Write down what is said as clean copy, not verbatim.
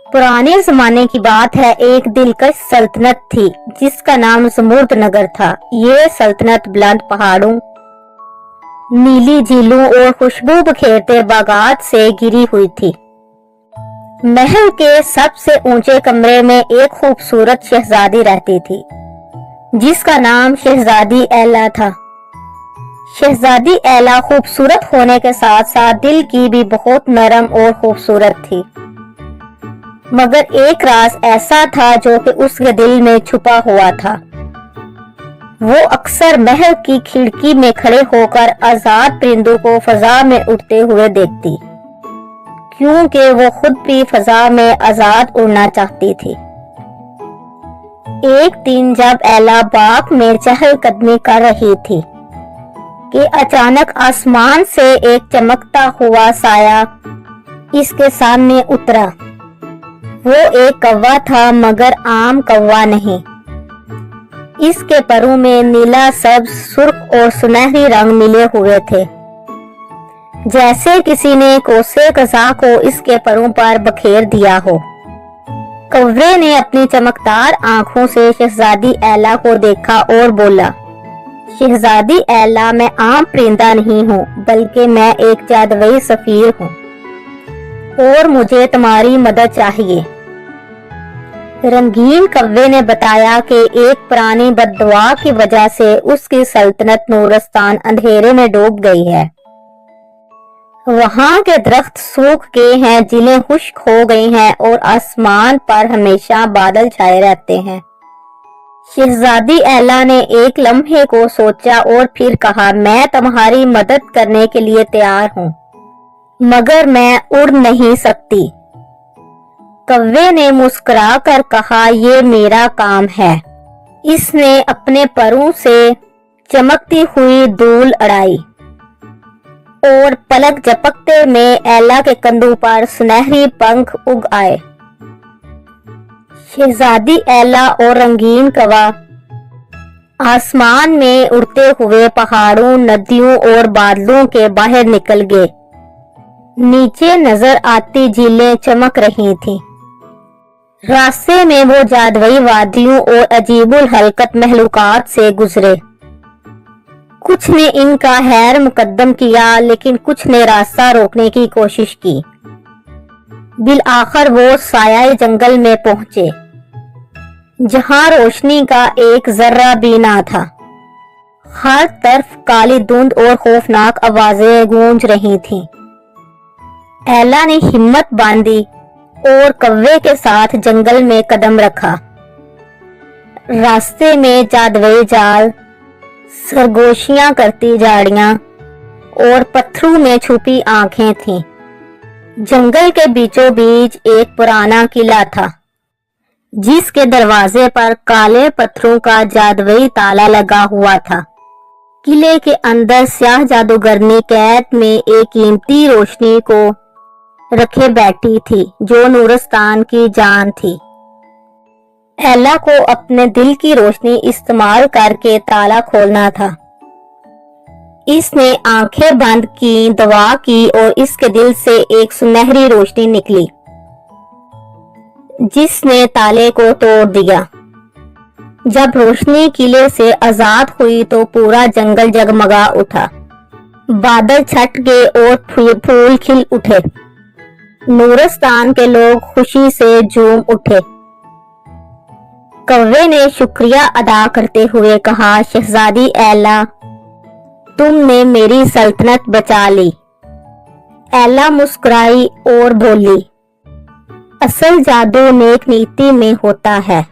पुराने जमाने की बात है। एक दिलकश सल्तनत थी जिसका नाम जमुर्द नगर था। ये सल्तनत बुलंद पहाड़ों, नीली झीलों और खुशबू बखेरते बागात से घिरी हुई थी। महल के सबसे ऊंचे कमरे में एक खूबसूरत शहजादी रहती थी जिसका नाम शहजादी एला था। शहजादी एला खूबसूरत होने के साथ साथ दिल की भी बहुत नरम और खूबसूरत थी, मगर एक राज ऐसा था जो कि उसके दिल में छुपा हुआ था। वो अक्सर महल की खिड़की में खड़े होकर आजाद परिंदों को फजा में उड़ते हुए देखती, क्योंकि वो खुद भी फजा में आजाद उड़ना चाहती थी। एक दिन जब एला बाग में चहलकदमी कर रही थी कि अचानक आसमान से एक चमकता हुआ साया इसके सामने उतरा। वो एक कौवा था, मगर आम कौवा नहीं। इसके परों में नीला, सब्ज, सुर्ख और सुनहरी रंग मिले हुए थे, जैसे किसी ने कोसे कसा को इसके परों पर बखेर दिया हो। कौवे ने अपनी चमकदार आंखों से शहजादी एला को देखा और बोला, शहजादी एला, मैं आम परिंदा नहीं हूँ, बल्कि मैं एक जादुई सफीर हूँ और मुझे तुम्हारी मदद चाहिए। रंगीन कौवे ने बताया कि एक पुरानी बद्दुआ की वजह से उसकी सल्तनत नूरस्तान अंधेरे में डूब गई है। वहाँ के दरख्त सूख गए हैं, झीलें खुश्क हो गई हैं और आसमान पर हमेशा बादल छाए रहते हैं। शहजादी एला ने एक लम्हे को सोचा और फिर कहा, मैं तुम्हारी मदद करने के लिए तैयार हूँ, मगर मैं उड़ नहीं सकती। कौवे ने मुस्कुरा कर कहा, ये मेरा काम है। इसने अपने परों से चमकती हुई धूल उड़ाई और पलक झपकते में एला के कंधों पर सुनहरी पंख उग आए। शहजादी एला और रंगीन कौवा आसमान में उड़ते हुए पहाड़ों, नदियों और बादलों के बाहर निकल गए। नीचे नजर आती झीलें चमक रही थीं। रास्ते में वो जादुई वादियों और अजीबुल हरकत महलूकात से गुजरे। कुछ ने इनका हैर मुकद्दम किया, लेकिन कुछ ने रास्ता रोकने की कोशिश की। बिल आखिर वो साया जंगल में पहुंचे, जहां रोशनी का एक जर्रा भी ना था। हर तरफ काली धुंध और खौफनाक आवाजें गूंज रही थीं। एला ने हिम्मत बांधी और कौवे के साथ जंगल में कदम रखा। रास्ते में जादुई जाल, सरगोशियां करती झाड़ियां और पत्थरों में छुपी आंखें थीं। जंगल के बीचों बीच एक पुराना किला था, जिसके दरवाजे पर काले पत्थरों का जादुई ताला लगा हुआ था। किले के अंदर स्याह जादूगरनी कैद में एक कीमती रोशनी को रखे बैठी थी, जो नूरस्तान की जान थी। एला को अपने दिल की रोशनी इस्तेमाल करके ताला खोलना था। इसने आंखें बंद की, दुआ की और इसके दिल से एक सुनहरी रोशनी निकली, जिसने ताले को तोड़ दिया। जब रोशनी किले से आजाद हुई तो पूरा जंगल जगमगा उठा। बादल छट गए और फूल खिल उठे। नूरस्तान के लोग खुशी से झूम उठे। कौवे ने शुक्रिया अदा करते हुए कहा, शहजादी एला, तुमने मेरी सल्तनत बचा ली। एला मुस्कुराई और बोली, असल जादू नेक नीति में होता है।